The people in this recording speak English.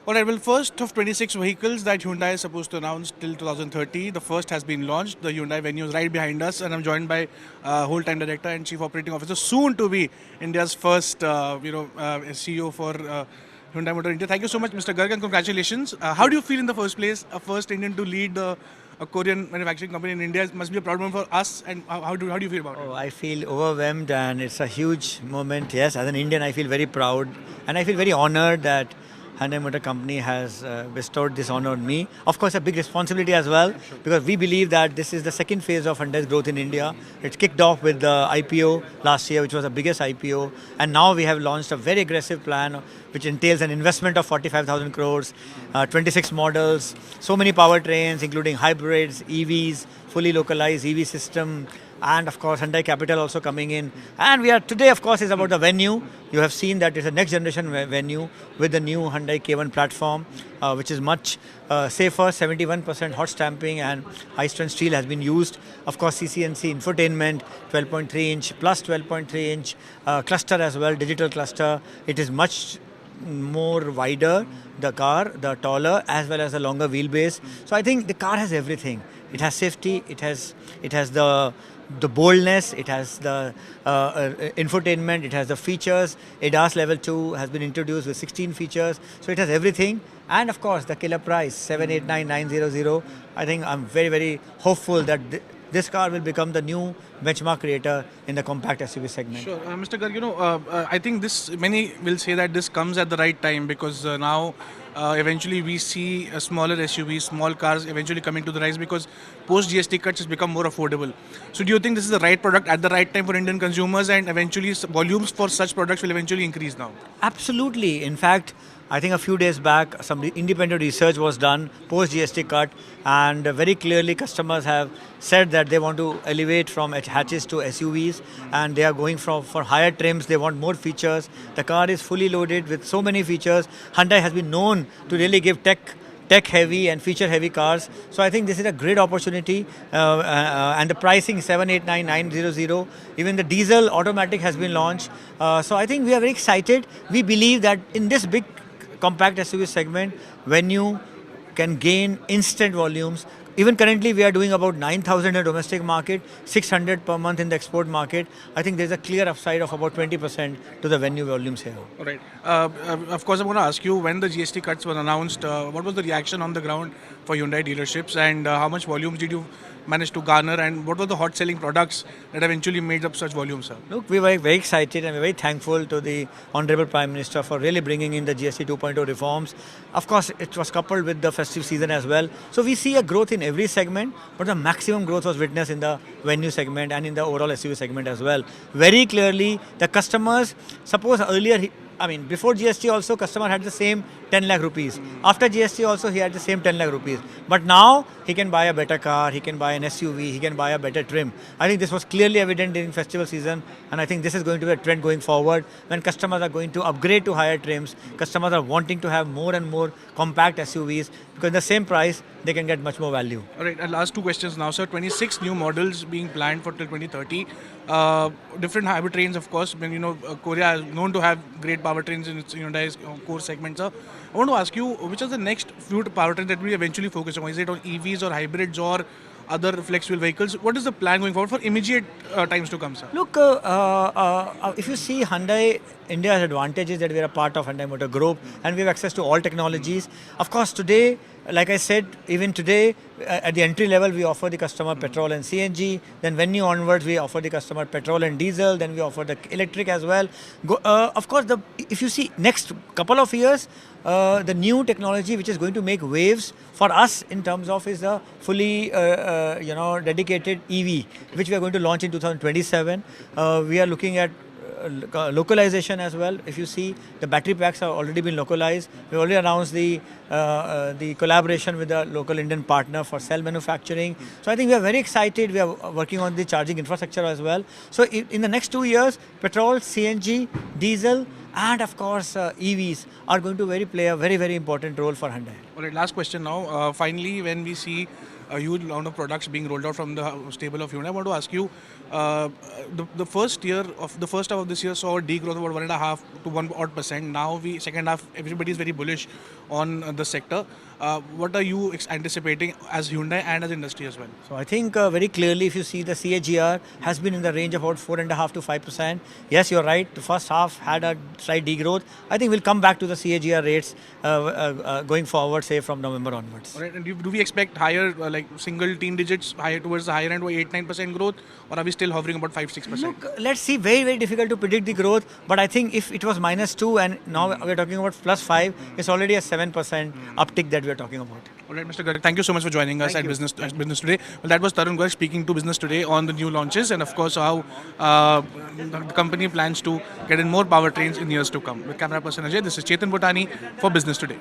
Alright, well, first of 26 vehicles that Hyundai is supposed to announce till 2030, the first has been launched. The Hyundai venue is right behind us, and I'm joined by whole-time director and chief operating officer, soon to be India's first, CEO for Hyundai Motor India. Thank you so much, Mr. Garg, and congratulations. How do you feel in the first place, a first Indian to lead a Korean manufacturing company in India? It must be a proud moment for us, and how do you feel about it? Oh, I feel overwhelmed and it's a huge moment. Yes, as an Indian, I feel very proud and I feel very honored that Hyundai Motor Company has bestowed this honor on me. Of course, a big responsibility as well because we believe that this is the second phase of Hyundai's growth in India. It kicked off with the IPO last year, which was the biggest IPO, and now we have launched a very aggressive plan which entails an investment of 45,000 crores, 26 models, so many powertrains, including hybrids, EVs, fully localized EV system, and of course Hyundai Capital also coming in. And we are today, of course, is about the venue. You have seen that it's a next generation venue with the new Hyundai K1 platform, which is much safer. 71% hot stamping and high strength steel has been used. Of course, CCNC infotainment, 12.3 inch plus 12.3 inch cluster as well, digital cluster. It is much more wider, the car, the taller, as well as the longer wheelbase. So I think the car has everything. It has safety, it has the boldness, it has the infotainment, it has the features. ADAS level 2 has been introduced with 16 features. So it has everything. And of course, the killer price, 789,900. I think I'm very, very hopeful that this car will become the new benchmark creator in the compact SUV segment. Sure. Mr. Garg, I think many will say that this comes at the right time because now eventually we see smaller SUVs, small cars eventually coming to the rise because post GST cuts has become more affordable. So do you think this is the right product at the right time for Indian consumers and eventually volumes for such products will eventually increase now? Absolutely. In fact, I think a few days back, some independent research was done post GST cut, and very clearly customers have said that they want to elevate from hatches to SUVs, and they are going for higher trims. They want more features. The car is fully loaded with so many features. Hyundai has been known to really give tech heavy and feature heavy cars. So I think this is a great opportunity, and the pricing 789,900. Even the diesel automatic has been launched. So I think we are very excited. We believe that in this big compact SUV segment, when you can gain instant volumes, even currently we are doing about 9,000 in the domestic market, 600 per month in the export market. I think there's a clear upside of about 20% to the venue volumes here. All right. Of course, I'm going to ask you, when the GST cuts were announced, what was the reaction on the ground for Hyundai dealerships, and how much volumes did you manage to garner, and what were the hot selling products that eventually made up such volumes, sir? Look, we were very excited and we're very thankful to the Honorable Prime Minister for really bringing in the GST 2.0 reforms. Of course, it was coupled with the festive season as well. So we see a growth in every segment, but the maximum growth was witnessed in the venue segment and in the overall SUV segment as well. Very clearly, the customers, suppose earlier, before GST also, customer had the same 10 lakh rupees. After GST also, he had the same 10 lakh rupees. But now, he can buy a better car, he can buy an SUV, he can buy a better trim. I think this was clearly evident during festival season, and I think this is going to be a trend going forward when customers are going to upgrade to higher trims. Customers are wanting to have more and more compact SUVs because in the same price, they can get much more value. All right, and last two questions now, sir. 26 new models being planned for till 2030. Different hybrid trains, of course. Korea is known to have great powertrains in its Hyundai's core segment, sir. I want to ask you, which are the next few powertrains that we eventually focus on? Is it on EVs or hybrids or other flexible vehicles? What is the plan going forward for immediate times to come, sir? Look, if you see Hyundai, India's advantage is that we are a part of Hyundai Motor Group and we have access to all technologies. Of course, today, like I said, even today, at the entry level, we offer the customer petrol and CNG. Then venue onwards, we offer the customer petrol and diesel. Then we offer the electric as well. Of course, if you see next couple of years, the new technology which is going to make waves for us in terms of is a fully dedicated EV, which we are going to launch in 2027. We are looking at localization as well. If you see, the battery packs have already been localized. We already announced the collaboration with a local Indian partner for cell manufacturing. So I think we are very excited. We are working on the charging infrastructure as well. So in the next 2 years, petrol, CNG, diesel, and of course EVs are going to play a very, very important role for Hyundai. All right, last question now. Finally, when we see a huge amount of products being rolled out from the stable of Hyundai. I want to ask you, the first half of this year saw a degrowth of about 1.5 to 1% odd. Now second half, everybody is very bullish on the sector. What are you anticipating as Hyundai and as industry as well? So I think very clearly, if you see the CAGR has been in the range of about 4.5 to 5%. Yes, you're right. The first half had a slight degrowth. I think we'll come back to the CAGR rates going forward, say from November onwards. All right, and do we expect higher, like single teen digits, higher towards the higher end, or 8-9% growth, or are we still hovering about 5-6%? Look, let's see. Very, very difficult to predict the growth. But I think if it was -2 and now we're talking about +5, it's already a 7% uptick that we're talking about. All right, Mr. Garg, thank you so much for joining us at Business Today. Well, that was Tarun Garg speaking to Business Today on the new launches and, of course, how the company plans to get in more powertrains in years to come. With camera person Ajay, this is Chetan Bhutani for Business Today.